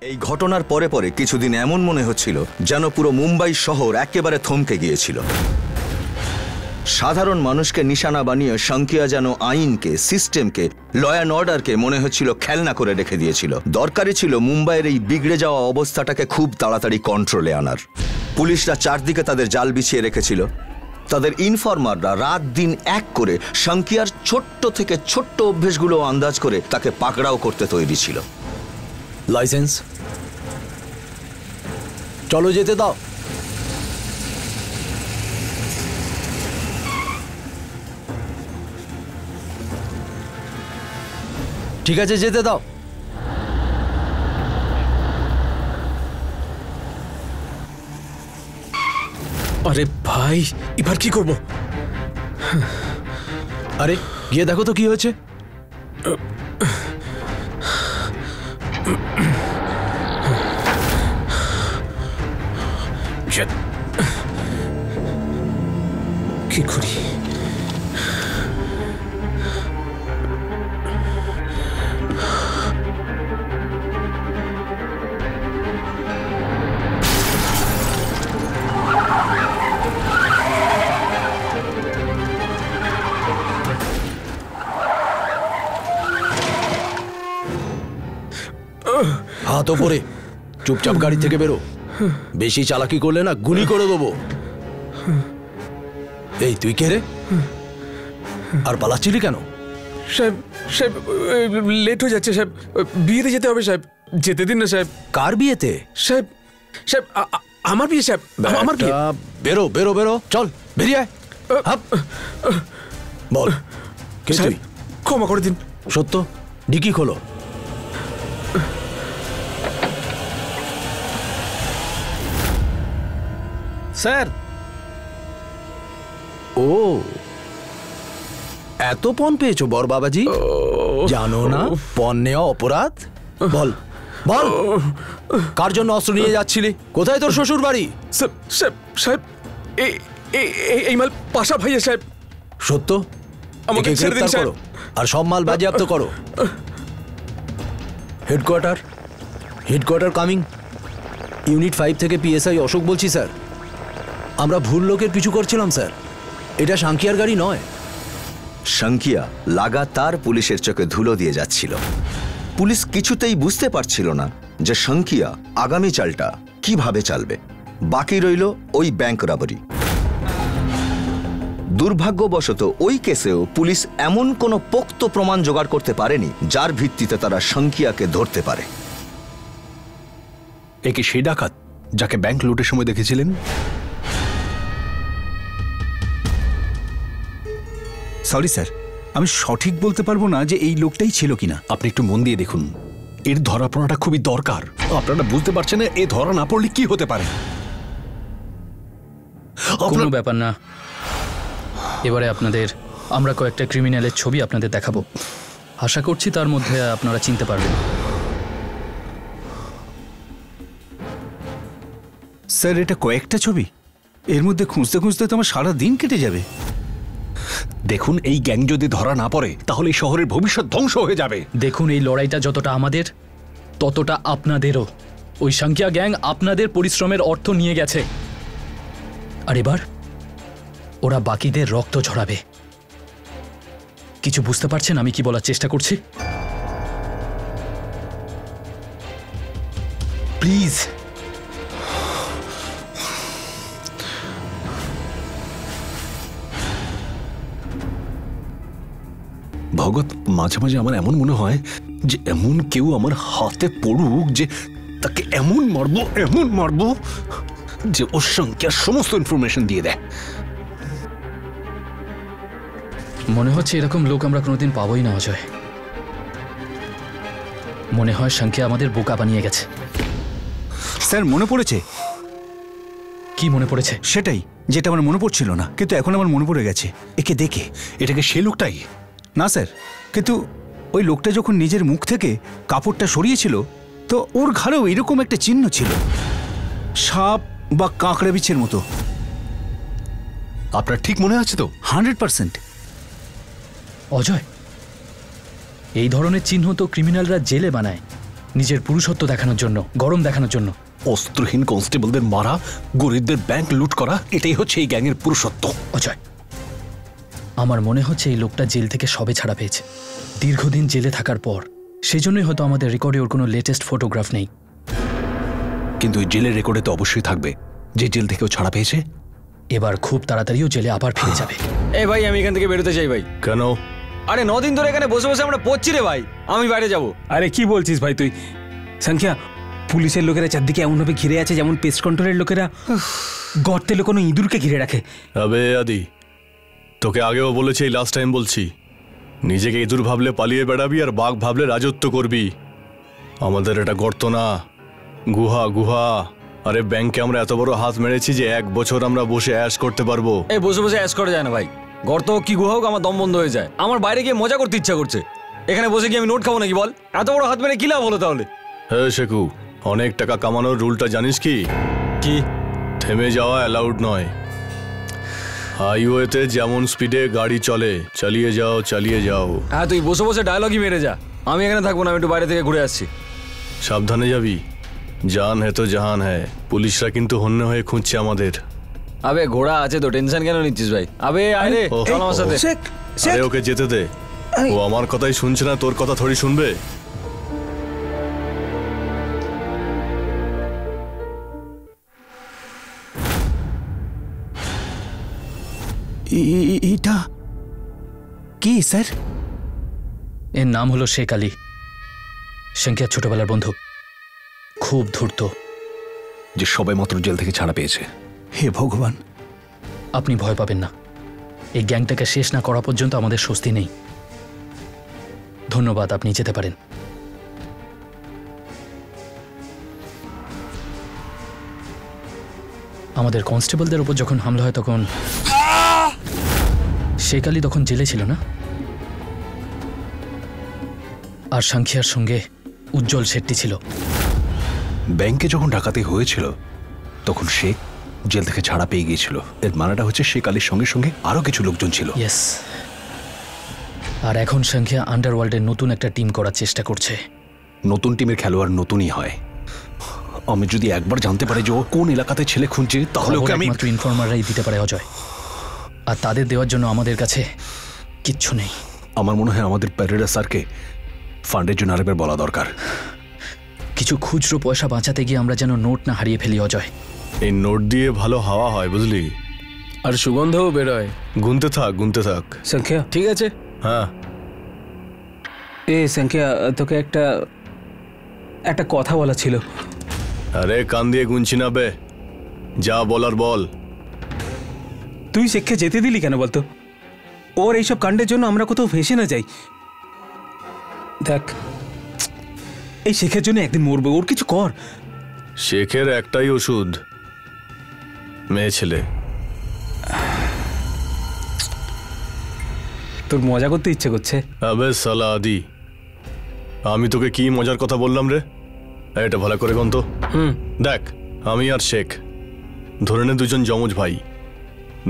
এই ঘটনার পরে পরে কিছুদিন এমন মনে হচ্ছিল যেন পুরো মুম্বাই শহর একেবারে থমকে গিয়েছিল। সাধারণ মানুষকে নিশানা বানিয়ে শঙ্কিয়া যেন আইনকে, সিস্টেমকে, ল অ্যান্ড অর্ডারকে মনে হচ্ছিল খেলনা করে রেখে দিয়েছিল। দরকারই ছিল মুম্বাইয়ের এই বিগড়ে যাওয়া অবস্থাটাকে খুব তাড়াতাড়ি কন্ট্রোলে আনার। পুলিশরা চারদিকে তাদের জাল বিছিয়ে রেখেছিল। তাদের ইনফরমাররা রাত দিন এক করে শঙ্কিয়ার ছোট্ট থেকে ছোট্ট অভ্যেসগুলো আন্দাজ করে তাকে পাকড়াও করতে তৈরি ছিল। লাইসেন্স, চলো যেতে দাও। ঠিক আছে, যেতে দাও। আরে ভাই, এবার কি করব? আরে গিয়ে দেখো তো কি হয়েছে। কি করি? হাত ওপরে, চুপচাপ গাড়ি থেকে বেরো। বেশি চালাকি করলে না গুলি করে দেবো। এই তুই কে রে? আর পালাচ্ছিলি কেন? সাহেব, সাহেব লেট হয়ে যাচ্ছে সাহেব, বিয়েতে যেতে হবে সাহেব, যেতে দিন না সাহেব। কার বিয়েতে? সাহেব, সাহেব আমার বিয়ে সাহেব, আমার বিয়ে। বেরো বেরো বেরো, চল বেরিয়ে আয়। বল কে তুই? ক্ষমা করে দিন। সত্য, ডিকি খোলো। স্যার। ও, এত পণ পেয়েছো বর বাবাজি? জানো না পণ নেওয়া অপরাধ? বল বল, কার জন্য অস্ত্র নিয়ে যাচ্ছিলি? কোথায় তোর শ্বশুর বাড়ি? সাহেব, এই মাল পাশা ভাইয়া সাহেব। সত্য? আমাকে ছেড়ে দিন সাহেব। আর সব মাল বাজেয়াপ্ত করো। Headquarter, headquarter coming. ইউনিট 5 থেকে পিএসআই অশোক বলছি স্যার। আমরা ভুল লোকের পিছু করছিলাম স্যার, এটা শঙ্কিয়ার গাড়ি নয়। শঙ্কিয়া লাগাতার পুলিশের চোখে ধুলো দিয়ে যাচ্ছিল। পুলিশ কিছুতেই বুঝতে পারছিল না যে শঙ্কিয়া আগামী চালটা কিভাবে চালবে। বাকি রইল ওই ব্যাংক রবারি। দুর্ভাগ্যবশত ওই কেসেও পুলিশ এমন কোনো পোক্ত প্রমাণ জোগাড় করতে পারেনি যার ভিত্তিতে তারা শঙ্কিয়াকে ধরতে পারে। একে সেই ডাকাত যাকে ব্যাংক লুটের সময় দেখেছিলেন? সরি স্যার, আমি সঠিক বলতে পারবো না যে এই লোকটাই ছিল কিনা। আপনি একটু মন দিয়ে দেখুন, এর ধরা পড়াটা খুবই দরকার। আপনারা বুঝতে পারছেন না এ ধরা না পড়লে কি হতে পারে? কোনো ব্যাপার না, এবারে আপনাদের আমরা কয়েকটা ক্রিমিনালের ছবি আপনাদের দেখাবো। আশা করছি তার মধ্যে আপনারা চিনতে পারবেন। স্যার, এটা কয়েকটা ছবি, এর মধ্যে খুঁজতে খুঁজতে তো আমার সারা দিন কেটে যাবে। দেখুন, এই গ্যাং যদি ধরা না পড়ে তাহলে এই শহরের ভবিষ্যৎ ধ্বংস হয়ে যাবে। দেখুন, এই লড়াইটা যতটা আমাদের ততটা আপনাদেরও। ওই শঙ্কিয়া গ্যাং আপনাদের পরিশ্রমের অর্থ নিয়ে গেছে, আর এবার ওরা বাকিদের রক্ত ঝরাবে। কিছু বুঝতে পারছেন আমি কি বলার চেষ্টা করছি? প্লিজ। ভগৎ, মাঝে মাঝে আমার এমন মনে হয় যে এমন কেউ আমার হাতে পড়ুক যে তাকে এমন মারবো যে ওর সংখ্যার সমস্ত ইনফরমেশন দিয়ে দেয়। মনে হচ্ছে এরকম লোক আমরা কোনোদিন পাবোই না অজয়। মনে হয় শঙ্কিয়া আমাদের বোকা বানিয়ে গেছে। স্যার, মনে পড়েছে। কি মনে পড়েছে? সেটাই যেটা আমার মনে পড়ছিল না, কিন্তু এখন আমার মনে পড়ে গেছে। একে দেখে। এটাকে সে লোকটাই? না স্যার, কিন্তু ওই লোকটা যখন নিজের মুখ থেকে কাপড়টা সরিয়েছিল তো ওর ঘাড়েও এরকম একটা চিহ্ন ছিল, সাপ বা কাঁকড়া বিছের মতো। আপনার ঠিক মনে আছে তো? 100%। অজয়, এই ধরনের চিহ্ন তো ক্রিমিনালরা জেলে বানায়, নিজের পুরুষত্ব দেখানোর জন্য, গরম দেখানোর জন্য। অস্ত্রহীন কনস্টেবলদের মারা, গরিবদের ব্যাংক লুট করা, এটাই হচ্ছে এই গ্যাংয়ের পুরুষত্ব। অজয়, আমার মনে হচ্ছে এই লোকটা জেল থেকে সবে ছাড়া পেয়েছে, দীর্ঘদিন জেলে থাকার পর। সেই জন্যই হয়তো আমাদের রেকর্ডে ওর কোনো লেটেস্ট ফটোগ্রাফ নেই। কিন্তু ওই জেলের রেকর্ডে তো অবশ্যই থাকবে যে জেল থেকেও ছাড়া পেয়েছে। এবার খুব তাড়াতাড়িও জেলে আবার ফিরে যাবে। এই ভাই, আমি এখান থেকে বেরোতে চাই ভাই। কেন? আরে 9 দিন ধরে এখানে বসে বসে আমরা পড়ছি রে ভাই, আমি বাইরে যাব। আরে কি বলছিস ভাই তুই? সংখ্যা, পুলিশের লোকেরা চারদিকে এমনভাবে ঘিরে আছে যেমন পেস্ট কন্ট্রোলের লোকেরা গর্তে কোনো ইঁদুরকে ঘিরে রাখে। আবে আদি, তোকে আগেও বলেছি, এই লাস্ট টাইম বলছি, নিজেকে ইঁদুর ভাবলে পালিয়ে বেড়াবি আর বাঘ ভাবলে রাজত্ব করবি। আমাদের এটা গর্ত না, গুহা গুহা। আরে ব্যাংকে আমরা এত বড় হাত মেরেছি যে 1 বছর আমরা বসে অ্যাশ করতে পারবো। এই বসে বসে অ্যাশ করা যায় না ভাই, গর্ত হোক কি গুহা হোক আমার দম বন্ধ হয়ে যায়। আমার বাইরে গিয়ে মজা করতে ইচ্ছা করছে, এখানে বসে গিয়ে আমি নোট খাবো নাকি বল? এত বড় হাত মেরে কি লাভ হলো তাহলে? হ্যাঁ শেখু, অনেক টাকা কামানোর রুলটা জানিস কি? কি? থেমে যাওয়া অ্যালাউড নয়। হাইওয়েতে যেমন স্পিডে গাড়ি চলে, চালিয়ে যাও চালিয়ে যাও। হ্যাঁ, তুই বসে বসে ডায়লগই মেরে যা, আমি এখানে থাকবো না, আমি একটু বাইরে থেকে ঘুরে আসছি। সাবধানে যাবি, জান হ্যাঁ তো জাহান হ্যাঁ। পুলিশরা কিন্তু হন্য হয়ে খুঁজছে আমাদের। আবে ঘোড়া আছে তো, টেনশন কেন নিচ্ছিস ভাই? আবে আরে চল আমার সাথে। আরে ওকে যেতে দে, ও আমার কথাই শুনছে না, তোর কথা থোড়ি শুনবে। এটা কি স্যার? এর নাম হলো শেখ আলী, সংখ্যার ছোটবেলার বন্ধু, খুব ধূর্ত। যে সবাই মাত্র জেল থেকে ছাড়া পেয়েছে। হে ভগবান! আপনি ভয় পাবেন না, এই গ্যাংটাকে শেষ না করা পর্যন্ত আমাদের স্বস্তি নেই। ধন্যবাদ, আপনি যেতে পারেন। আমাদের কনস্টেবলদের উপর যখন হামলা হয় তখন শেখ আলী তখন জেলে ছিল না? আর সংখ্যার সঙ্গে উজ্জ্বল শেট্টি ছিল। ব্যাংকে যখন ডাকাতি হয়েছিল তখন শেখ জেল থেকে ছাড়া পেয়ে গিয়েছিল। এর মানেটা হচ্ছে শেখ আলীর সঙ্গে সঙ্গে আরো কিছু লোকজন ছিল। ইয়েস। আর এখন সংখ্যা আন্ডারওয়ার্ল্ডের নতুন একটা টিম করার চেষ্টা করছে। নতুন টিমের খেলোয়াড় নতুনই হয়। আমি যদি একবার জানতে পারি যে ও কোন এলাকাতে ছেলে খুঁজছে, তাহলে ওকে আমি মাত্র ইনফরমাররাই দিতে পারে অজয়, আর তাদের দেওয়ার জন্য আমাদের কাছে কিচ্ছু নেই। আমার মনে হয় আমাদের প্যারেডা স্যারকে ফান্ডের জন্য আরেকবার বলা দরকার। কিছু খুচরো পয়সা বাঁচাতে গিয়ে আমরা যেন নোট না হারিয়ে ফেলি অজয়। এই নোট দিয়ে ভালো হাওয়া হয় বুঝলি, আর সুগন্ধও বেরোয়। গুনতে থাক গুনতে থাক। সংখ্যা, ঠিক আছে। হ্যাঁ সংখ্যা, তোকে একটা কথা বলা ছিল। আরে কান দিয়ে গুনছি না বে, যা বলার বল। তুই শেখকে যেতে দিলি কেন বলতো? ওর এইসব কাণ্ডের জন্য আমরা কোথাও ফেঁসে না যাই। দেখ, এই শেখের জন্য একদিন মরবো, ওর কিছু কর। শেখের একটাই ওষুধ, মেয়ে ছেলে। তোর মজা করতে ইচ্ছে করছে। আবে সালা আদি, আমি তোকে কি মজার কথা বললাম রে? এটা ভালো করে গন্ত। দেখ, আমি আর শেখ ধরে নে দুজন যমজ ভাই,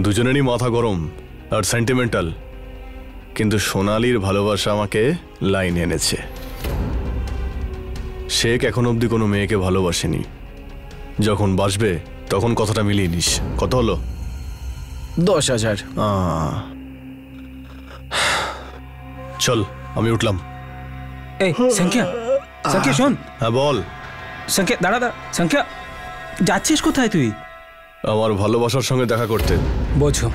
দুজনেরই মাথা গরম আর সেন্টিমেন্টাল, কিন্তু সোনালির ভালোবাসা আমাকে লাইনে এনেছে। শেখ এখন অবধি কোনো মেয়েকে ভালোবাসেনি, যখন বাসবে তখন কথাটা মিলিয়ে নিস। কত হলো? 10,000। চল আমি উঠলাম। এই সংখ্যা, সংখ্যা শোন। হ্যাঁ বল। সংখ্যা দাঁড়া দাঁড়া, সংখ্যা যাচ্ছিস কোথায় তুই? আমার ভালোবাসার সঙ্গে দেখা করতে। বোঝো,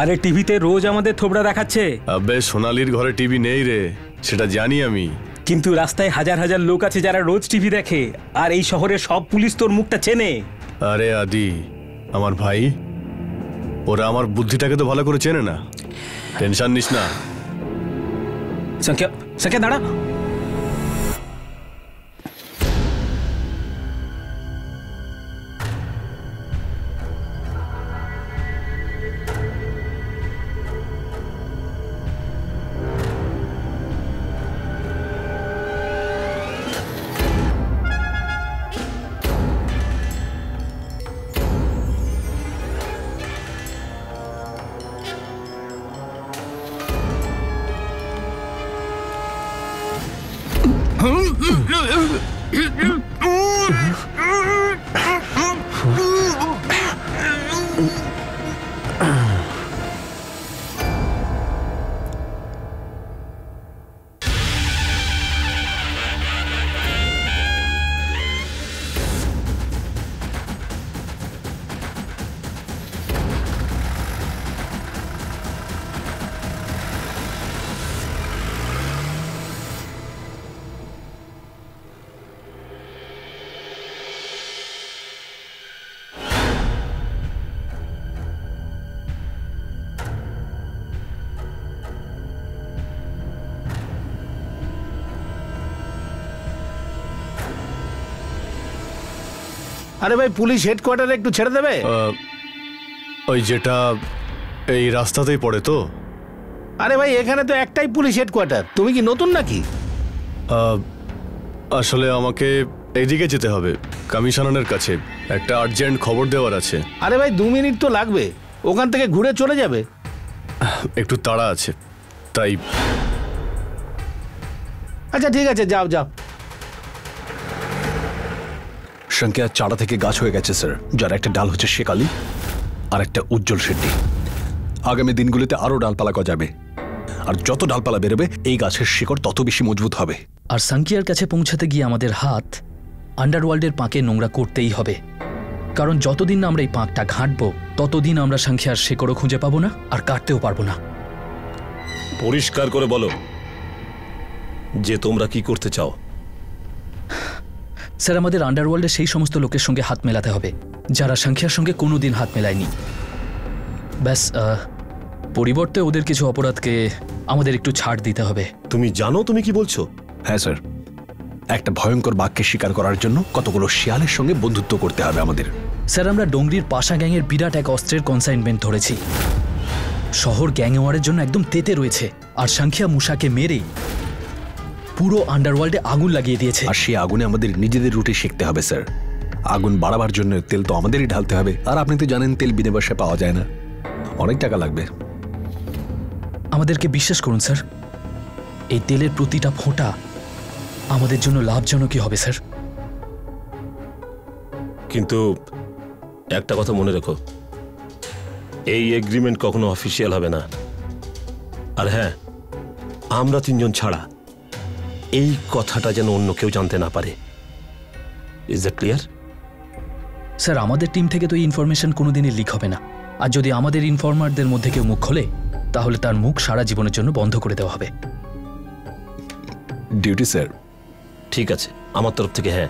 আরে টিভিতে রোজ আমাদের থোবড়া দেখাচ্ছে। আবে সোনালির ঘরে টিভি নেই রে, সেটা জানি আমি, কিন্তু রাস্তায় হাজার হাজার লোক আছে যারা রোজ টিভি দেখে, আর এই শহরের সব পুলিশ তোর মুখটা চেনে। আরে আদি আমার ভাই, ওরা আমার বুদ্ধিটাকে তো ভালো করে চেনে না, টেনশন নিস না। সংখ্যা, সংখ্যা দাঁড়া। আরে ভাই, পুলিশ হেডকোয়ার্টারে একটু ছেড়ে দেবে? ওই যেটা এই রাস্তাতেই পড়ে তো? আরে ভাই, এখানে তো একটাই পুলিশ হেডকোয়ার্টার। তুমি কি নতুন নাকি? আসলে আমাকে এইদিকে যেতে হবে, কমিশনারের কাছে একটা আর্জেন্ট খবর দেওয়ার আছে। আরে ভাই, 2 মিনিট তো লাগবে, ওখান থেকে ঘুরে চলে যাবে। একটু তাড়া আছে তাই। আচ্ছা ঠিক আছে, যাও যাও। সংখ্যা চারা থেকে গাছ হয়ে গেছে স্যার, যার একটা ডাল হচ্ছে শেখ আলী আর একটা উজ্জ্বল শেট্টি। আগামী দিনগুলিতে আরো ডালপালা গজাবে, আর যত ডালপালা বেরোবে এই গাছের শিকড় তত বেশি মজবুত হবে। আর সাংকিয়ার কাছে পৌঁছাতে গিয়ে আমাদের হাত আন্ডারওয়ার্ল্ডের পাঁকে নোংরা করতেই হবে, কারণ যতদিন না আমরা এই পাঁকটা ঘাঁটবো ততদিন আমরা সাংখিয়ার শেকড়ও খুঁজে পাবো না আর কাটতেও পারবো না। পরিষ্কার করে বলো যে তোমরা কি করতে চাও। স্যার, আমাদের আন্ডারওয়ার্ল্ডে সেই সমস্ত লোকের সঙ্গে হাত মেলাতে হবে যারা সাংখিয়ার সঙ্গে কোনোদিন হাত মেলায়নি। ব্যাস, পরিবর্তে ওদের কিছু অপরাধকে আমাদের একটু ছাড় দিতে হবে। তুমি জানো তুমি কি বলছো? হ্যাঁ স্যার, একটা ভয়ঙ্কর বাঘকে শিকার করার জন্য কতগুলো শিয়ালের সঙ্গে বন্ধুত্ব করতে হবে আমাদের। স্যার, আমরা ডোংরির পাশা গ্যাংয়ের বিরাট এক অস্ত্রের কনসাইনমেন্ট ধরেছি। শহর গ্যাংওয়ারের জন্য একদম তেতে রয়েছে, আর সাংখিয়া মুসাকে মেরে পুরো আন্ডারওয়ার্ল্ডে আগুন লাগিয়ে দিয়েছে। আর সেই আগুনে আমাদের নিজেদের রুটে শিখতে হবে স্যার। আগুন বাড়াবার জন্য তেল তো আমাদেরই ঢালতে হবে, আর আপনি তো জানেন তেল বিনা পয়সায় পাওয়া যায় না, অনেক টাকা লাগবে। আমাদেরকে বিশ্বাস করুন স্যার, এই তেলের প্রতিটা ফোঁটা আমাদের জন্য লাভজনকই হবে স্যার। কিন্তু একটা কথা মনে রেখো, এই এগ্রিমেন্ট কখনো অফিসিয়াল হবে না। আর হ্যাঁ, আমরা 3 জন ছাড়া এই কথাটা যেন অন্য কেউ জানতে না পারে। Is that clear? স্যার, আমাদের টিম থেকে তো এই ইনফরমেশন কোনোদিনই লিক হবে না, আর যদি আমাদের ইনফরমারদের মধ্যে কেউ মুখ খোলে তাহলে তার মুখ সারা জীবনের জন্য বন্ধ করে দেওয়া হবে। Duty sir. ঠিক আছে, আমার তরফ থেকে হ্যাঁ,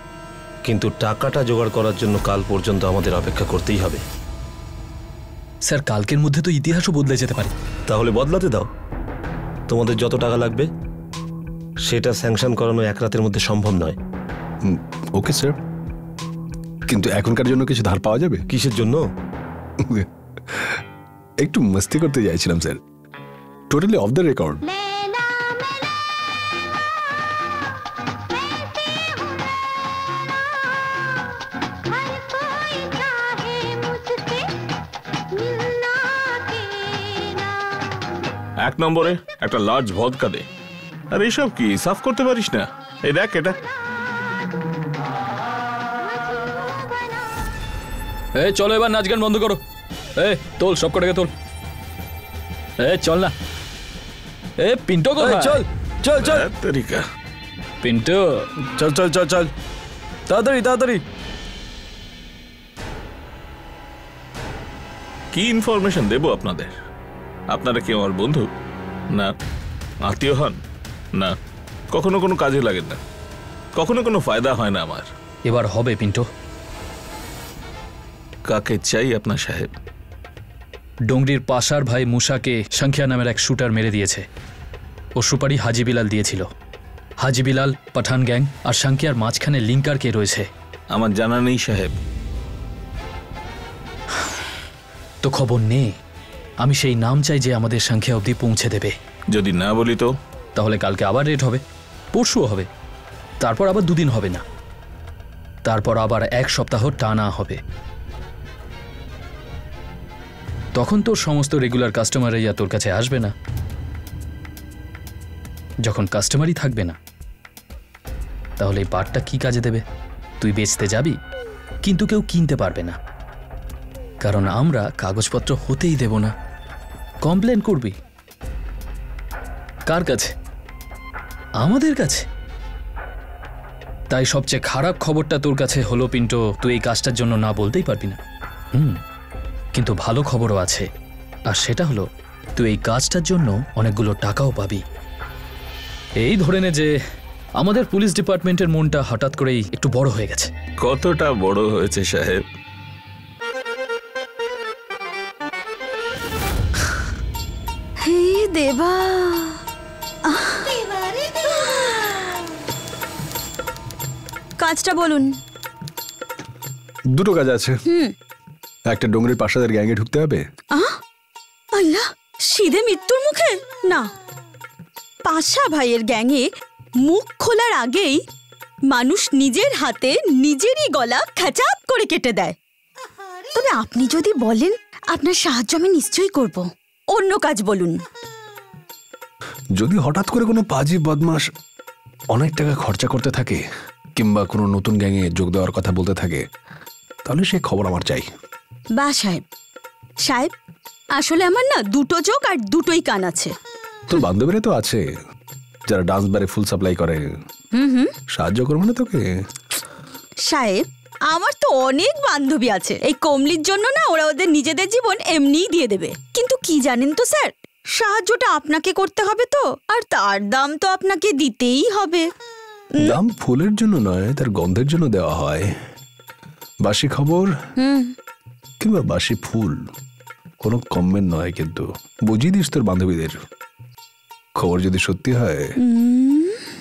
কিন্তু টাকাটা জোগাড় করার জন্য কাল পর্যন্ত আমাদের অপেক্ষা করতেই হবে। স্যার, কালকের মধ্যে তো ইতিহাসও বদলে যেতে পারে। তাহলে বদলাতে দাও। তোমাদের যত টাকা লাগবে সেটা স্যাংশন করানো 1 রাতের মধ্যে সম্ভব নয়। ওকে স্যার, কিন্তু এখনকার জন্য কিছু ধার পাওয়া যাবে? কিসের জন্য? একটু মস্তি করতে চাইছিলাম sir, totally off the record. এক নম্বরে একটা লার্জ ভদকা দে। আর এইসব কি সাফ করতে পারিস না? এই দেখ এটা। চলো এবার নাচ গান বন্ধ করো। তোল সব কটাকে তোল। চল না। পিন্টো কোথায়? চল চল চল তরিকা। পিন্টো চল চল চল চল, তাড়াতাড়ি তাড়াতাড়ি। কি ইনফরমেশন দেবো আপনাদের? আপনারা কি আমার বন্ধু না আত্মীয় হন? না, কখনো কোনো কাজে লাগেন না, কখনো কোনো ফায়দা হয় না আমার। এবার হবে পিন্টো। কাকে চাই আপনার সাহেব? ডোংরির পাশার ভাই মুসাকে সাংখিয়া নামের এক শুটার মেরে দিয়েছে। ও সুপারি হাজি বিলাল দিয়েছিল। হাজি বিলাল, পাঠান গ্যাং আর সাংখিয়ার মাঝখানে লিঙ্কার কে রয়েছে? আমার জানা নেই সাহেব। তো খবর নেই। আমি সেই নাম চাই যে আমাদের সাংখিয়া অবধি পৌঁছে দেবে। যদি না বলি তো? তাহলে কালকে আবার রেড হবে, পরশুও হবে, তারপর আবার 2 দিন হবে না, তারপর আবার 1 সপ্তাহ টানা হবে। তখন তোর সমস্ত রেগুলার কাস্টমাররা তোর কাছে আসবে না। যখন কাস্টমারই থাকবে না তাহলে এই পার্টটা কি কাজে দেবে? তুই বেচতে যাবি, কিন্তু কেউ কিনতে পারবে না, কারণ আমরা কাগজপত্র হতেই দেব না। কমপ্লেন করবি কার কাছে? আমাদের কাছে। তাই সবচেয়ে খারাপ খবরটা তোর কাছে হলো পিন্টো, তুই এই কাজটার জন্য না বলতেই পারবি না। কিন্তু ভালো খবরও আছে, আর সেটা হলো তুই এই কাজটার জন্য অনেকগুলো টাকাও পাবি। এই ধরে নে যে আমাদের পুলিশ ডিপার্টমেন্টের মনটা হঠাৎ করেই একটু বড় হয়ে গেছে। কতটা বড় হয়েছে সাহেব? হে দেবা, কাজটা বলুন। দুটো কাজ আছে। একটা ডোংরির পাশাদের গ্যাংয়ে ঢুকতে হবে। আল্লাহ, সিধে মৃত্যুর মুখে না। পাশা ভাইয়ের গ্যাংয়ে মুখ খোলার আগেই মানুষ নিজের হাতে নিজেরই গলা খাচাপ করে কেটে দেয়। তবে আপনি যদি বলেন আপনার সাহায্য আমি নিশ্চয়ই করব। অন্য কাজ বলুন। যদি হঠাৎ করে কোনো পাজি বদমাস অনেক টাকা খরচা করতে থাকে কিংবা কোনো নতুন গ্যাংয়ে যোগ দেওয়ার কথা বলতে থাকে, তাহলে সে খবর আমার চাই। বা সাহেব, সাহেব আসলে আমার না দুটো চোখ আর দুটোই কান আছে। তোর বান্ধবীরা তো আছে যারা ডান্স বারে ফুল সাপ্লাই করে, সাহায্য করবো না তোকে? সাহেব, আমার তো অনেক বান্ধবী আছে। এই কমলির জন্য না ওরা ওদের নিজেদের জীবন এমনিই দিয়ে দেবে। কিন্তু কি জানেন তো স্যার, সাহায্যটা আপনাকে করতে হবে তো, আর তার দাম তো আপনাকে দিতেই হবে। দাম ফুলের জন্য নয়, তার গন্ধের জন্য দেওয়া হয়। বাসি খবর কিংবা বাসি ফুল কোনো কমবেন নয়, কিন্তু বুঝিয়ে দিস তোর বান্ধবীদের। খবর যদি সত্যি হয়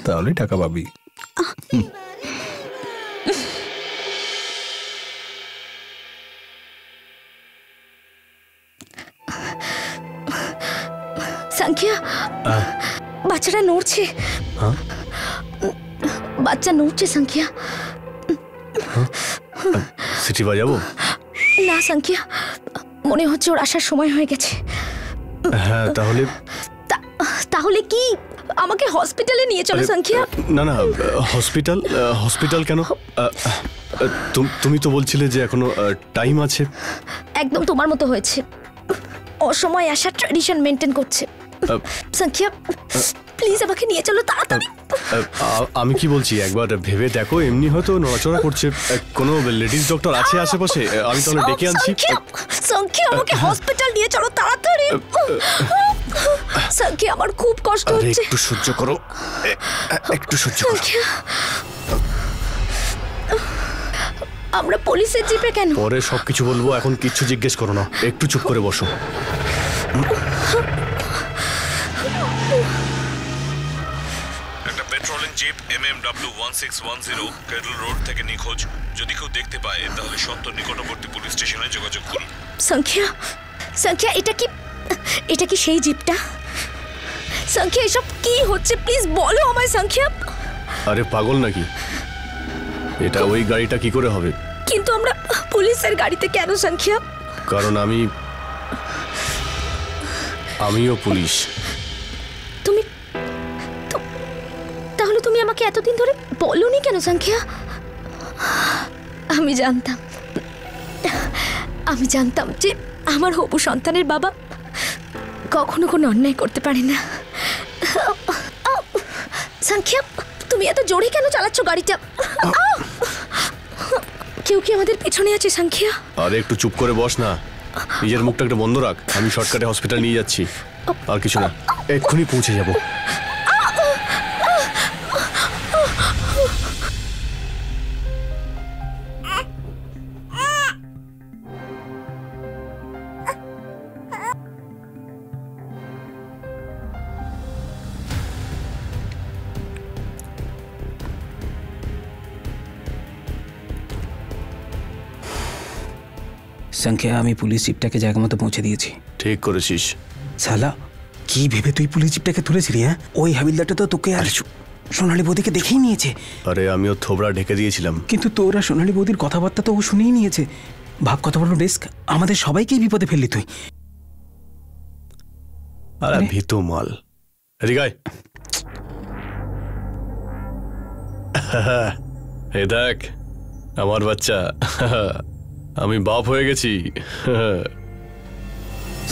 তাহলে টাকা পাবি। সংখ্যা, বাচ্চাটা নড়ছে। বাচ্চা নড়ছে সংখ্যা। সিটি বাজাবো? না সংখ্যা, মনে হচ্ছে ওর আসার সময় হয়ে গেছে। হ্যাঁ, তাহলে তাহলে কি আমাকে হসপিটালে নিয়ে চলো সংখ্যা? না না, হসপিটাল কেন? তুমি তো বলছিলে যে এখনো টাইম আছে। একদম তোমার মতো হয়েছে, অসময় আসা ট্র্যাডিশন মেনটেন করছে। সংখ্যা প্লিজ আমাকে নিয়ে চলো তাড়াতাড়ি। আমি কি বলছি একবার ভেবে দেখো, এমনি হয়তো নড়াচড়া করছে। কোনো লেডিস ডক্টর আছে আশেপাশে? আমি তাহলে ডেকে আনছি। সংখ্যা আমাকে হসপিটাল নিয়ে চলো তাড়াতাড়ি। সংখ্যা আমার খুব কষ্ট হচ্ছে। একটু সহ্য করো, একটু সহ্য করো। আমরা পুলিশের জিপে কেন? পরে সবকিছু বলবো, এখন কিচ্ছু জিজ্ঞেস করো না, একটু চুপ করে বসো। একটা পেট্রোলিং জিপ MMW 1610 কেটল রোড থেকে নিখোঁজ। যদি কেউ দেখতে পায় তাহলে সত্তর নিকটবর্তী পুলিশ স্টেশনে যোগাযোগ করুন। সংখ্যা এটা কি সেই জিপটা? সংখ্যা এসব কি হচ্ছে প্লিজ বলো আমায় সংখ্যা। আরে পাগল নাকি, এটা ওই গাড়িটা কি করে হবে? কিন্তু আমরা পুলিশের গাড়িতে কেন সংখ্যা? কারণ আমিও পুলিশ। তাহলে তুমি আমাকে এতদিন ধরে বলোনি কেন সংখ্যা? আমি জানতাম যে আমার হবু সন্তানের বাবা কখনো কোনো অন্যায় করতে পারে না। সংখ্যা, তুমি এত জোরে কেন চালাচ্ছ গাড়িটা? কেউ কি আমাদের পেছনে আছে সংখ্যা? আরে একটু চুপ করে বস না, নিজের মুখটা একটু বন্ধ রাখ। আমি শর্টকাটে হসপিটাল নিয়ে যাচ্ছি, আর কিছু না, এক্ষুনি পৌঁছে যাবো। সংখ্যা, আমি পুলিশ জিপটাকে জায়গা মতো পৌঁছে দিয়েছি। ঠিক করেছিস। শালা, কি ভেবে তুই পুলিশ জিপটাকে তুলেছিলি? হ্যাঁ, ওই হাবিলদারটা তো তোকে আর সোনালী বৌদিকে দেখেই নিয়েছে। আরে আমিও থোবড়া ঢেকে দিয়েছিলাম। কিন্তু তোরা সোনালী বৌদির কথাবার্তা তো ও শুনেই নিয়েছে। ভাব কত বড় ডেস্ক, আমাদের সবাইকেই বিপদে ফেললি তুই। আরে ভীতু মাল, এদিকে আয়। এ দেখ আমার বাচ্চা, আমি বাপ হয়ে গেছি।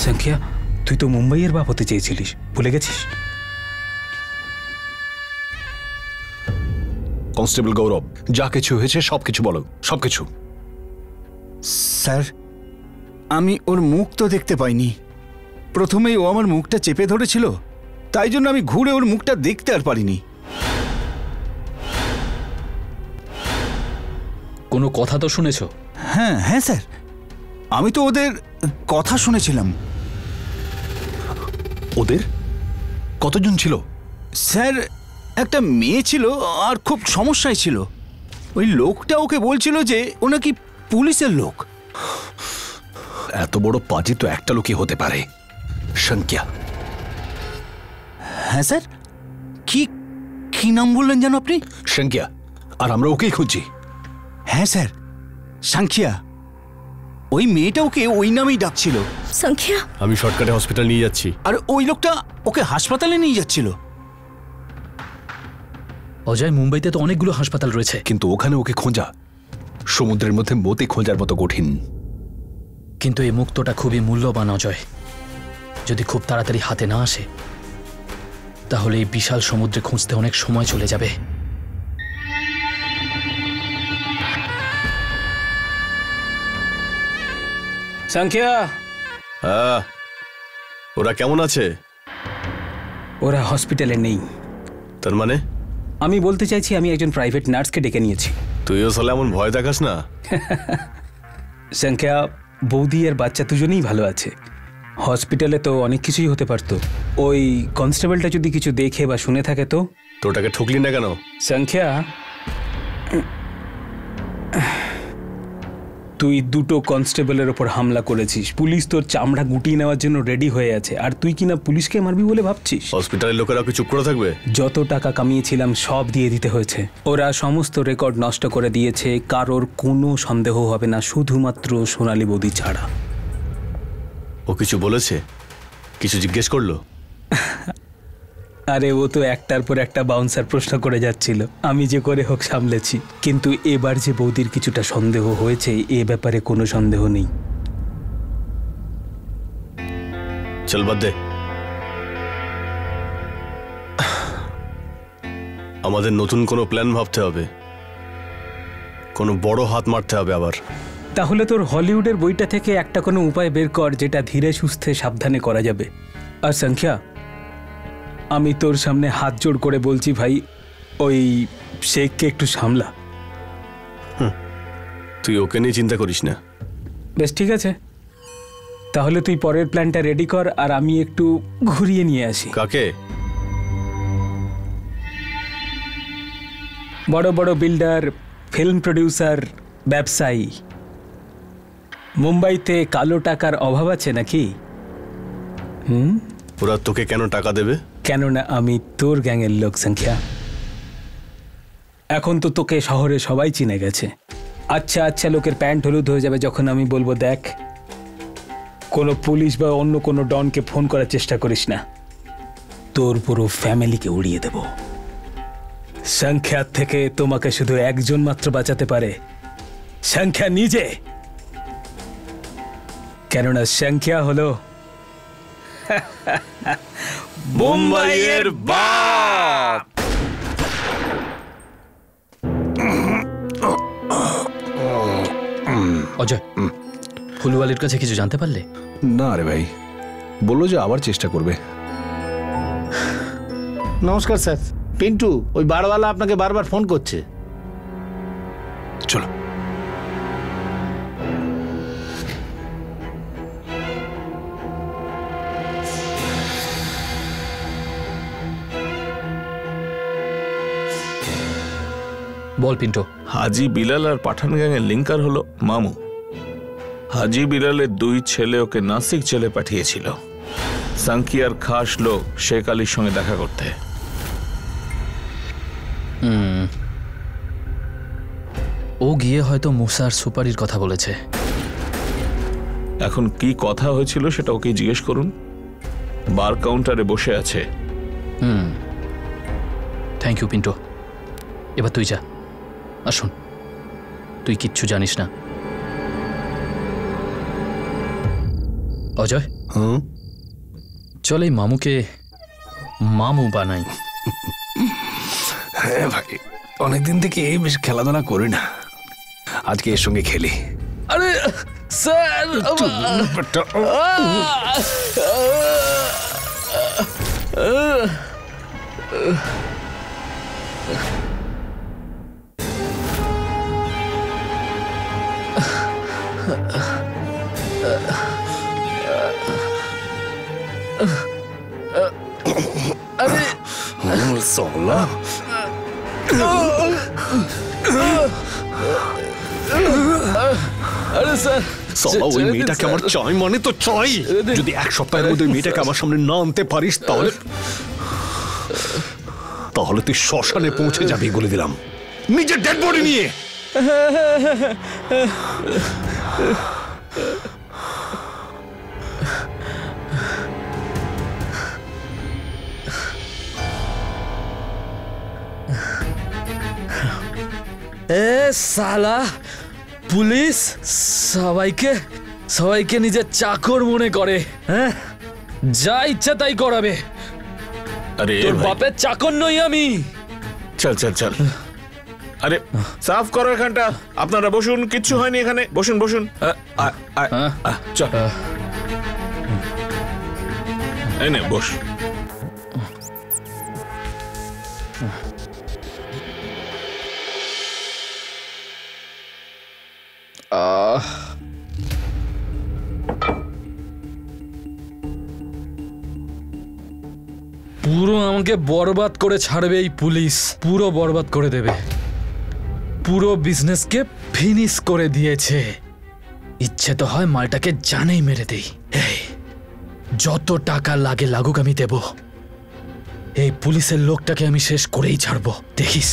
সংখ্যা, তুই তো মুম্বাইয়ের বাপ হতে চেয়েছিলিস, ভুলে গেছিস? কনস্টেবল গৌরব, যা কিছু হয়েছে সবকিছু বলো, সবকিছু। স্যার, আমি ওর মুখ তো দেখতে পাইনি। প্রথমেই ও আমার মুখটা চেপে ধরেছিল, তাই জন্য আমি ঘুরে ওর মুখটা দেখতে আর পারিনি। কোনো কথা তো শুনেছো? হ্যাঁ হ্যাঁ স্যার, আমি তো ওদের কথা শুনেছিলাম। ওদের কতজন ছিল? স্যার, একটা মেয়ে ছিল আর খুব সমস্যায় ছিল। ওই লোকটা ওকে বলছিল যে ও নাকি পুলিশের লোক। এত বড় পাজি তো একটা লোকই হতে পারে, সংখ্যা। হ্যাঁ স্যার, কি কি নাম বললেন যেন আপনি? সংখ্যা, আর আমরা ওকেই খুঁজছি। হ্যাঁ স্যার, সংখ্যা। ওই মেয়েটা ওকে ওই নামেই ডাকছিল। সংখ্যা, আমি শর্টকাটে হসপিটাল নিয়ে যাচ্ছি। আর ওই লোকটা ওকে হাসপাতালে নিয়ে যাচ্ছিল। অজয়, মুম্বাইতে তো অনেকগুলো হাসপাতাল রয়েছে, কিন্তু ওখানে ওকে খোঁজা সমুদ্রের মধ্যে মতি খোঁজার মতো কঠিন। কিন্তু এই মুক্তটা খুবই মূল্যবান অজয়। যদি খুব তাড়াতাড়ি হাতে না আসে তাহলে এই বিশাল সমুদ্রে খুঁজতে অনেক সময় চলে যাবে। সংখ্যা, হ্যাঁ, ওরা কেমন আছে? ওরা হসপিটালে নেই। তার মানে? আমি বলতে চাইছি আমি একজন প্রাইভেট নার্সকে ডেকে নিয়েছি। তুইও সালে এমন ভয় দেখাস না। সংখ্যা, বৌদি আর বাচ্চা দুজনেই ভালো আছে। হসপিটালে তো অনেক কিছুই হতে পারতো। ওই কনস্টেবলটা যদি কিছু দেখে বা শুনে থাকে তো? তোটাকে ঠকলি না কেন? সংখ্যা, তুই দুটো কনস্টেবলের ওপর হামলা করেছিস। পুলিশ তোর চামড়া গুটিয়ে নেওয়ার জন্য রেডি হয়ে আছে, আর তুই কিনা পুলিশকে মারবি বলে ভাবছিস? হসপিটালের লোকেরা কি চুপ করে থাকবে? যত টাকা কামিয়েছিলাম সব দিয়ে দিতে হয়েছে। ওরা সমস্ত রেকর্ড নষ্ট করে দিয়েছে। কারোর কোনো সন্দেহ হবে না, শুধুমাত্র সোনালী বৌদি ছাড়া। ও কিছু বলেছে? কিছু জিজ্ঞেস করলো? আরে ও তো একটার পর একটা বাউন্সার প্রশ্ন করে যাচ্ছিল, আমি যে করে হোক সামলেছি। কিন্তু এবার যে বৌদির কিছুটা সন্দেহ হয়েছে, এ ব্যাপারে কোনো সন্দেহ নেই। চল বাদ দে। আমাদের নতুন কোনো প্ল্যান ভাবতে হবে, কোনো বড় হাত মারতে হবে আবার। তাহলে তোর হলিউডের বইটা থেকে একটা কোনো উপায় বের কর, যেটা ধীরে সুস্থে সাবধানে করা যাবে। আর সংখ্যা, আমি তোর সামনে হাত জোড় করে বলছি ভাই, ওই শেখকে একটু সামলা। তুই ওকে নিয়ে চিন্তা করিস না। বেশ, ঠিক আছে, তাহলে তুই পরের প্ল্যানটা রেডি কর, আর আমি একটু ঘুরিয়ে নিয়ে আসি। কাকে? বড় বড় বিল্ডার, ফিল্ম প্রডিউসার, ব্যবসায়ী। মুম্বাইতে কালো টাকার অভাব আছে নাকি? ওরা তোকে কেন টাকা দেবে? কেননা আমি তোর গ্যাংয়ের লোক সংখ্যা। এখন তো তোকে শহরে সবাই চিনে গেছে। আচ্ছা আচ্ছা লোকের প্যান্ট হলুদ হয়ে যাবে যখন আমি বলবো দেখ, কোনো পুলিশ বা অন্য কোনো ডনকে ফোন করার চেষ্টা করিস না, তোর পুরো ফ্যামিলিকে উড়িয়ে দেব। সংখ্যার থেকে তোমাকে শুধু একজন মাত্র বাঁচাতে পারে, সংখ্যা নিজে। কেননা সংখ্যা হলো মুম্বাইয়ের বাপ। অজয়, ফুলওয়ালির কাছে কিছু জানতে পারলে? না রে ভাই, বললো যে আবার চেষ্টা করবে। নমস্কার স্যার। পিন্টু, ওই বারওয়ালা আপনাকে বারবার ফোন করছে। চলো। বল পিন্টু। হাজি বিলাল আর পাঠান গ্যাংয়ের লিঙ্কার হলো মামু। হাজি বিলালের দুই ছেলে ওকে নাসিক জেলে পাঠিয়েছিল সাংকিয়ার খাস লোক শেখ আলীর সঙ্গে দেখা করতে। ও গিয়ে হয়তো মুসার সুপারির কথা বলেছে। এখন কি কথা হয়েছিল সেটা ওকে জিজ্ঞেস করুন। বার কাউন্টারে বসে আছে। Thank you Pintu. এবার তুই যা। আসুন, তুই কিচ্ছু জানিস না। অজয়, চল এই মামুকে মামু বানাই। হ্যাঁ ভাই, অনেকদিন থেকে এই বেশ খেলাধুলা করি না, আজকে এর সঙ্গে খেলি। আরে স্যার, সোলা আরে স্যার, সোলা ওই মেয়েটাকে আমার চাই মানে তো চাই। যদি এক সপ্তাহের মধ্যে ওই মেয়েটাকে আমার সামনে না আনতে পারিস তাহলে তাহলে তুই শ্মশানে পৌঁছে যাবি বলে দিলাম, নিজের ডেড বডি নিয়ে। এ সালা পুলিশ সবাইকে নিজের চাকর মনে করে। হ্যাঁ, যা ইচ্ছা তাই করাবে। আরে তোর বাপের চাকর নই আমি। চল চল চল, আরে সাফ করো এখানটা। আপনারা বসুন, কিচ্ছু হয়নি এখানে। বসুন বসুন, চল এই নে বস। পুরো আমাকে বরবাদ করে ছাড়বে এই পুলিশ, পুরো বরবাদ করে দেবে, পুরো বিজনেসকে ফিনিশ করে দিয়েছে। ইচ্ছে তো হয় মালটাকে জানেই মেরে দেই। যত টাকা লাগে লাগুক আমি দেব। এই পুলিশের লোকটাকে আমি শেষ করেই ছাড়বো, দেখিস।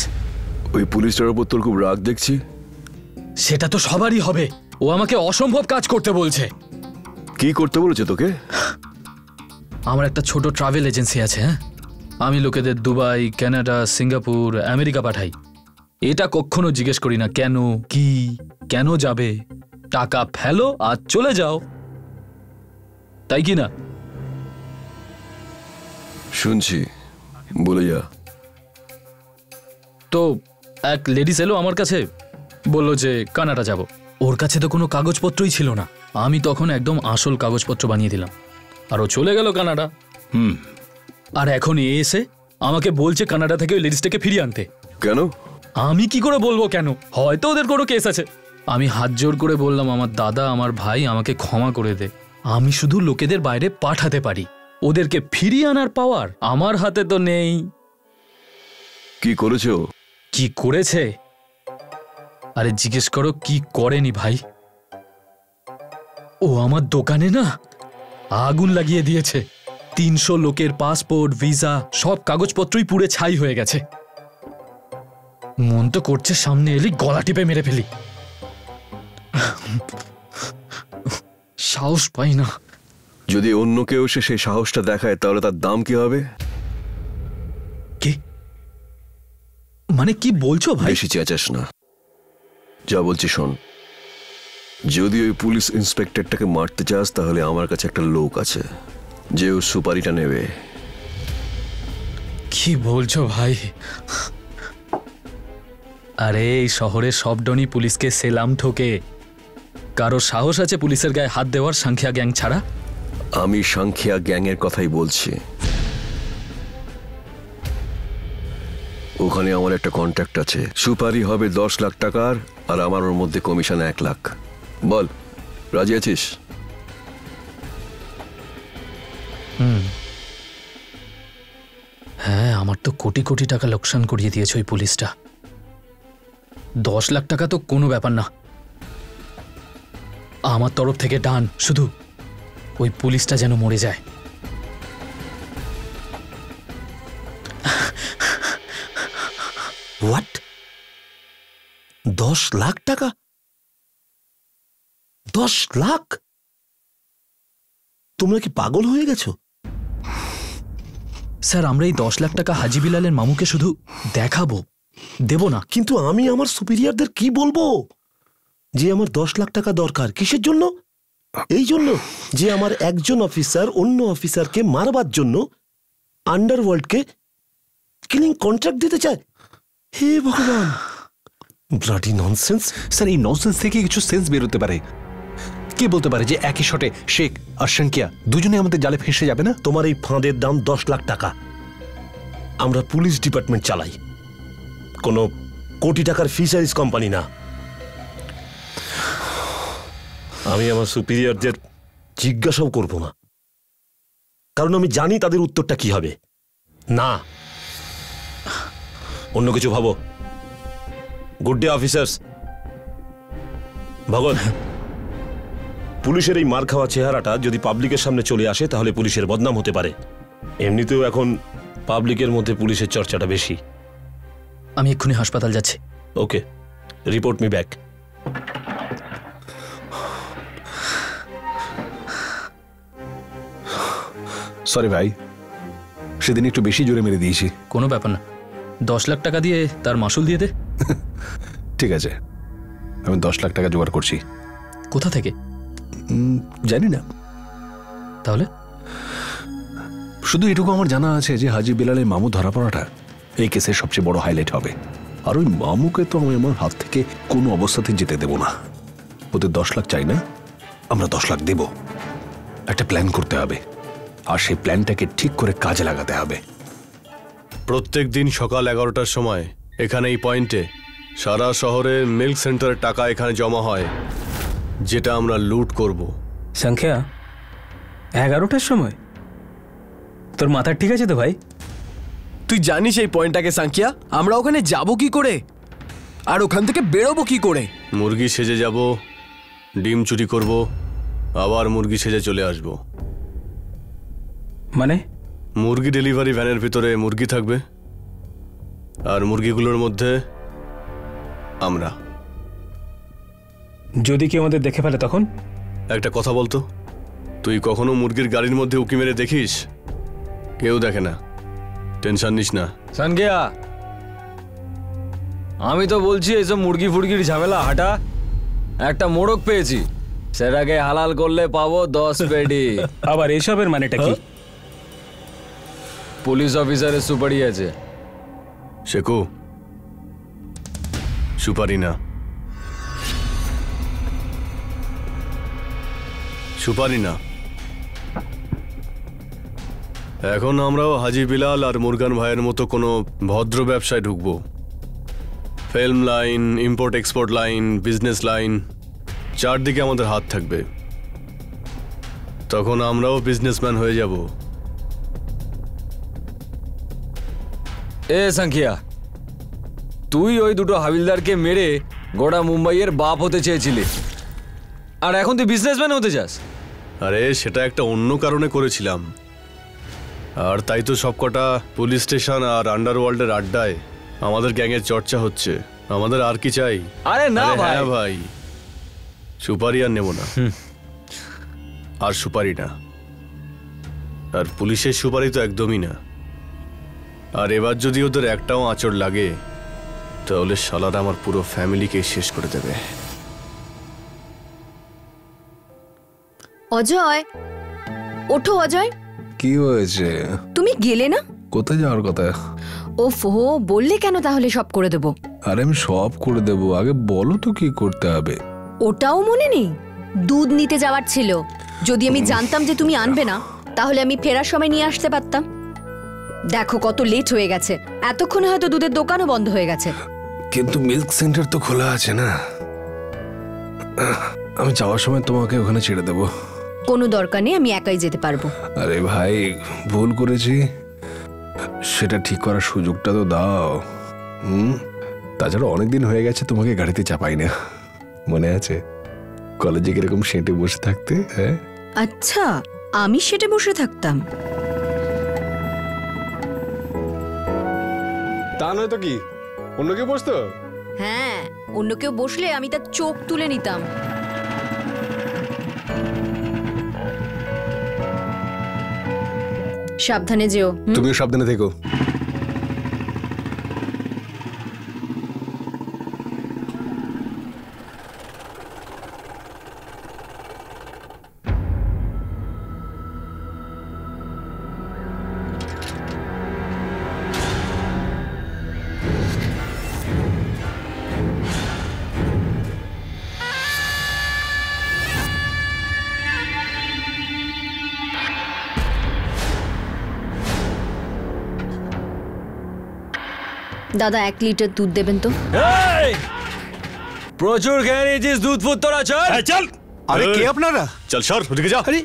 ওই পুলিশটার উপর তোর খুব রাগ দেখছি। সেটা তো সবারই হবে। ও আমাকে অসম্ভব কাজ করতে বলছে। কি করতে বলেছে তোকে? আমার একটা ছোট ট্রাভেল এজেন্সি আছে। হ্যাঁ, আমি লোকেদের দুবাই, কানাডা, সিঙ্গাপুর, আমেরিকা পাঠাই। এটা কখনো জিজ্ঞেস করি না কেন, কি, কেন যাবে। টাকা ফেলো আর চলে যাও, তাই কি না? শুনছি, বলে যা। তো এক লেডিস এলো আমার কাছে, বললো যে কানাডা যাব। ওর কাছে তো কোনো কাগজপত্রই ছিল না। আমি তখন একদম আসল কাগজপত্র বানিয়ে দিলাম, আর ও চলে গেল কানাডা। আর এখন এসে আমাকে বলছে কানাডা থেকে ওই লেডিসটাকে ফিরিয়ে আনতে। কেন? আমি কি করে বলবো কেন? হয়তো ওদের কোনো কেস আছে। আমি হাত জোর করে বললাম, আমার দাদা, আমার ভাই, আমাকে ক্ষমা করে দে। আমি শুধু লোকেদের বাইরে পাঠাতে পারি, ওদেরকে ফিরিয়ে আনার পাওয়ার আমার হাতে তো নেই। কি করেছে ও? কি করেছে? আরে জিজ্ঞেস করো কি করেনি ভাই। ও আমার দোকানে না আগুন লাগিয়ে দিয়েছে। 300 লোকের পাসপোর্ট, ভিসা, সব কাগজপত্রই পুড়ে ছাই হয়ে গেছে। মন তো করছে সামনে এলি গলা টিপে মেরে ফেলি, সাহস পাই না। যদি অন্য কেউ এসে সেই সাহসটা দেখায় তাহলে তার দাম কি হবে? কি মানে কি বলছো ভাই? বেশি চেঁচাস না, যা বলছি শোন। যদি ওই পুলিশ ইন্সপেক্টরটাকে মারতে চাস তাহলে আমার কাছে একটা লোক আছে যে ওর সুপারিটা নেবে। কি বলছো ভাই? আরে এই শহরে সব ডনি পুলিশকে সেলাম ঠোকে। কারো সাহস আছে পুলিশের গায়ে হাত দেওয়ার, সাংখ্যা গ্যাং ছাড়া? আমি সাংখ্যা গ্যাংয়ের কথাই বলছি। ওখানে আমার একটা কন্ট্রাক্ট আছে, সুপারি হবে 10 লাখ টাকার, আর আমার ওর মধ্যে কমিশন 1 লাখ। বল, রাজি আছিস? হ্যাঁ, আমার তো কোটি কোটি টাকা লোকসান করিয়ে দিয়েছে ওই পুলিশটা। 10 লাখ টাকা তো কোনো ব্যাপার না। আমার তরফ থেকে ডান, শুধু ওই পুলিশটা যেন মরে যায়। হোয়াট? 10 লাখ টাকা? 10 লাখ? তোমরা কি পাগল হয়ে গেছো? স্যার, আমরা এই 10 লাখ টাকা হাজি বিলালের মামুকে শুধু দেখাবো, দেব না। কিন্তু আমি আমার সুপিরিয়রদের কি বলবো যে আমার 10 লাখ টাকা দরকার? কিসের জন্য? এই জন্য যে আমার একজন অফিসার অন্য অফিসারকে মারবার জন্য আন্ডারওয়ার্ল্ডকে কিলিং কন্ট্রাক্ট দিতে চায়। হে ভগবান, ব্লাডি ননসেন্স। স্যার এই ননসেন্স থেকে কিছু সেন্স বেরোতে পারে। কে বলতে পারে যে একই শটে শেখ আর সংখ্যা দুজনে আমাদের জালে ফেঁসে যাবে না? তোমার এই ফাঁদের দাম 10 লাখ টাকা। আমরা পুলিশ ডিপার্টমেন্ট চালাই, কোনো কোটি টাকার ফিশারিজ কোম্পানি না। আমি আমার সুপিরিয়রদের জিজ্ঞাসাও করব না, কারণ আমি জানি তাদের উত্তরটা কি হবে। না, অন্য কিছু ভাবো। Good day officers. ভগত, পুলিশের এই মার খাওয়া চেহারাটা যদি পাবলিকের সামনে চলে আসে তাহলে পুলিশের বদনাম হতে পারে। এমনিতেও এখন পাবলিকের মধ্যে পুলিশের চর্চাটা বেশি। আমি এক্ষুনি হাসপাতাল যাচ্ছি। ওকে, রিপোর্ট মি ব্যাক। সরি ভাই, সেদিন একটু বেশি জোরে মেরে দিয়েছি। কোনো ব্যাপার না, 10 লাখ টাকা দিয়ে তার মাসুল দিয়ে দে। ঠিক আছে, আমি 10 লাখ টাকা জোগাড় করছি। কোথা থেকে জানি না। তাহলে শুধু এটুকু আমার জানা আছে যে হাজি বিলালের মামু ধরা পড়াটা এই কেসের সবচেয়ে বড় হাইলাইট হবে। আর ওই মামুকে তো আমি আমার হাত থেকে কোনো অবস্থাতেই যেতে দেব না। ওদের 10 লাখ চাই না, আমরা 10 লাখ দেব। একটা প্ল্যান করতে হবে, আর সেই প্ল্যানটাকে ঠিক করে কাজে লাগাতে হবে। প্রত্যেক দিন সকাল 11টার সময় এখানে এই পয়েন্টে সারা শহরে মিল্ক সেন্টারের টাকা এখানে জমা হয়, যেটা আমরা লুট করব। সংখ্যা 11টার সময়? তোর মাথা ঠিক আছে তো ভাই? তুই জানিস এই পয়েন্টটাকে সংখ্যা? আমরা ওখানে যাব কি করে, আর ওখান থেকে বেরোবো কি করে? মুরগি সেজে যাব, ডিম চুরি করব, আবার মুরগি সেজে চলে আসব। মানে? মুরগি ডেলিভারি ভ্যানের ভিতরে মুরগি থাকবে, আর মুরগিগুলোর মধ্যে আমরা। যদি কেউ আমাদের দেখে ফেলে তখন? একটা কথা বলতো, তুই কখনো মুরগির গাড়ির মধ্যে উকি মেরে দেখিস? কেউ দেখে না, টেনশন নিস না। সংখ্যা, আমি তো বলছি এইসব মুরগি ফুরগির ঝামেলা হাঁটা। একটা মোড়ক পেয়েছি, সেটাকে হালাল করলে পাবো 10 পেটি। আবার এসবের মানেটা কি? পুলিশ অফিসারের সুপারি আছে। শেখু, সুপারি না, সুপারি না। এখন আমরাও হাজি বিলাল আর মুরগান ভাইয়ের মতো কোনো ভদ্র ব্যবসায় ঢুকবো। Film line, import export line, business line, চারদিকে আমাদের হাত থাকবে। তখন আমরাও বিজনেসম্যান হয়ে যাব। এ সংখ্যা, তুই ওই দুটো হাবিলদারকে মেরে গোটা মুম্বাইয়ের বাপ হতে চেয়েছিলি, আর এখন তুই বিজনেসম্যান হতে চাস? আরে সেটা একটা অন্য কারণে করেছিলাম, আর তাই তো সবকটা পুলিশ স্টেশন আর আন্ডারওয়ার্ল্ডের আড্ডায় আমাদের গ্যাংয়ের চর্চা হচ্ছে। আমাদের আর কি চাই? আরে না ভাই, হ্যাঁ ভাই, সুপারি আর নেব না, আর সুপারি না, আর পুলিশের সুপারি তো একদমই না। আর এবার যদি ওদের একটাও আঁচড় লাগে তাহলে শালারা আমার পুরো ফ্যামিলিকে শেষ করে দেবে। অজয়, ওঠো অজয়। কি হয়েছে? তুমি গেলে না? কোথায় যাওয়ার কথা? ওফো, বললে কেন তাহলে সব করে দেব? আরে আমি সব করে দেব, আগে বলো তো কি করতে হবে। ওটাও মনে নেই? দুধ নিতে যাওয়ার ছিল। যদি আমি জানতাম যে তুমি আনবে না, তাহলে আমি ফেরার সময় নিয়ে আসতে পারতাম। দেখো কত লেট হয়ে গেছে, এতক্ষণে হয়তো দুধের দোকানও বন্ধ হয়ে গেছে। কিন্তু মিল্ক সেন্টার তো খোলা আছে না। আমি যাওয়ার সময় তোমাকে ওখানে ছেড়ে দেবো। কোনো দরকার নেই, আমি একাই যেতে পারবো। আরে ভাই, ভুল করেছি, সেটা ঠিক করার সুযোগটা তো দাও। তাছাড়া অনেকদিন হয়ে গেছে তোমাকে গাড়িতে চাপাই না, মনে আছে কলেজে কিরকম সেটে বসে থাকতে? হ্যাঁ আচ্ছা, আমি সেটে বসে থাকতাম? তা নয় তো কি, অন্য কেউ বসতো? হ্যাঁ, অন্য কেউ বসলে আমি তার চোখ তুলে নিতাম। সাবধানে যেও। তুমিও সাবধানে থেকো। দাদা 1 লিটার দুধ দেবেন তো। প্রচুর খেয়ে নিয়েছিস দুধ ফুট তোরা, চল চল। আরে কে আপনারা? চল সর, ওদিকে যা। আরে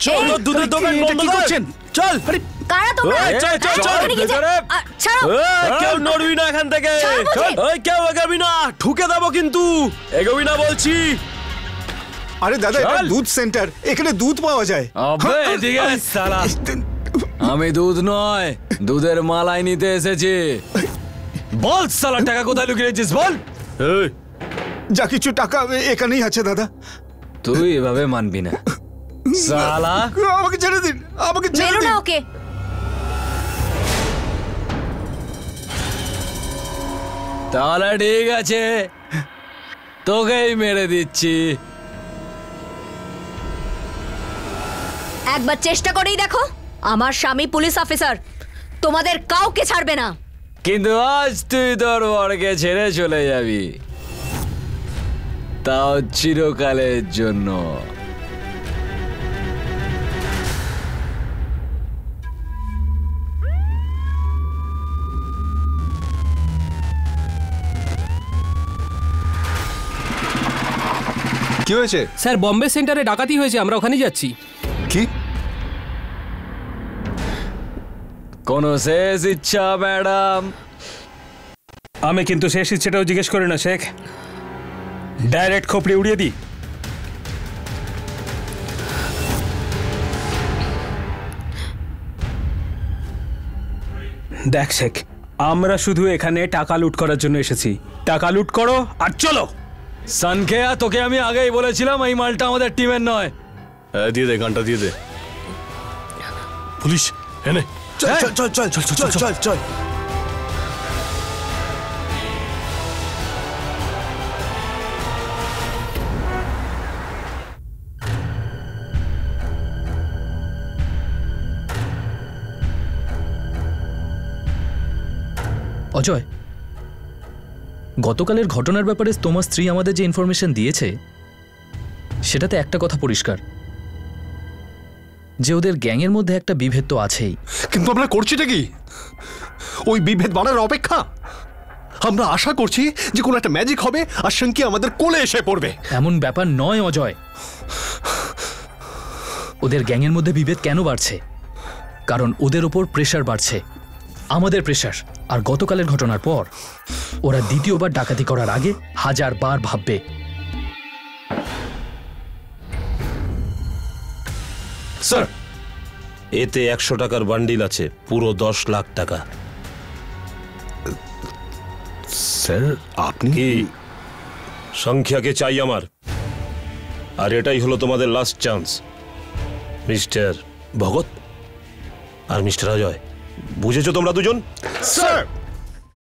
চল, দুধের দোকান বন্ধ করছেন, চল। কারা তোমরা? চল চল চল, ছাড়ো। কেউ নড়বি না এখান থেকে, কেউ এগোবি না, ঠুকে দেবো কিন্তু, এগোবি না বলছি। আরে দাদা, এটা দুধ সেন্টার, এখানে দুধ পাওয়া যায়। আবে এদিকে আয় শালা। আমি দুধ নয়, দুধের মালাই নিতে এসেছি। বল শালা, টাকা কোথায় লুকিয়ে রেখেছিস বল। যা কিছু টাকা এখানেই আছে দাদা। তুই এভাবে মানবি না শালা। আমাকে ছেড়ে দিন, আমাকে ছেড়ে দিন। ওকে তাহলে ঠিক আছে, তোকেই মেরে দিচ্ছি। একবার চেষ্টা করেই দেখো, আমার স্বামী পুলিশ অফিসার, তোমাদের কাউকে ছাড়বে না। কিন্তু আজ তুই তোর বরকে ছেড়ে চলে যাবি, তাও চিরকালের জন্য। কি হয়েছে স্যার? বম্বে সেন্টারে ডাকাতি হয়েছে, আমরা ওখানে যাচ্ছি। কি? কোনো শেষ ইচ্ছা ম্যাডাম? আমি কিন্তু শেষ ইচ্ছেটাও জিজ্ঞেস করি না শেখ, ডাইরেক্ট খোপড়ি উড়িয়ে দিই। দেখ শেখ, আমরা শুধু এখানে টাকা লুট করার জন্য এসেছি। টাকা লুট করো আর চলো। সানখেয়া, তোকে আমি আগেই বলেছিলাম এই মালটা আমাদের টিমের নয়। দিয়ে দে, গানটা দিয়ে দে। পুলিশ এনে। চল চল চল চল চল চল চল চল। অজয়, গতকালের ঘটনার ব্যাপারে তোমার স্ত্রী আমাদের যে ইনফরমেশন দিয়েছে সেটাতে একটা কথা পরিষ্কার, যে ওদের গ্যাংয়ের মধ্যে একটা বিভেদ তো আছেই। কিন্তু আমরা করছিটা কি? ওই বিভেদ বাড়ার অপেক্ষা। আমরা আশা করছি যে কোনো একটা ম্যাজিক হবে আর শঙ্কি আমাদের কোলে এসে পড়বে। এমন ব্যাপার নয় অজয়। ওদের গ্যাংয়ের মধ্যে বিভেদ কেন বাড়ছে? কারণ ওদের ওপর প্রেশার বাড়ছে, আমাদের প্রেশার। আর গতকালের ঘটনার পর ওরা দ্বিতীয়বার ডাকাতি করার আগে 1000 বার ভাববে। স্যার, এতে 100 টাকার বান্ডিল আছে, পুরো 10 লাখ টাকা। স্যার আপনি কি? সংখ্যাকে চাই আমার, আর এটাই হলো তোমাদের লাস্ট চান্স। মিস্টার ভগত আর মিস্টার অজয়, বুঝেছো তোমরা দুজন? স্যার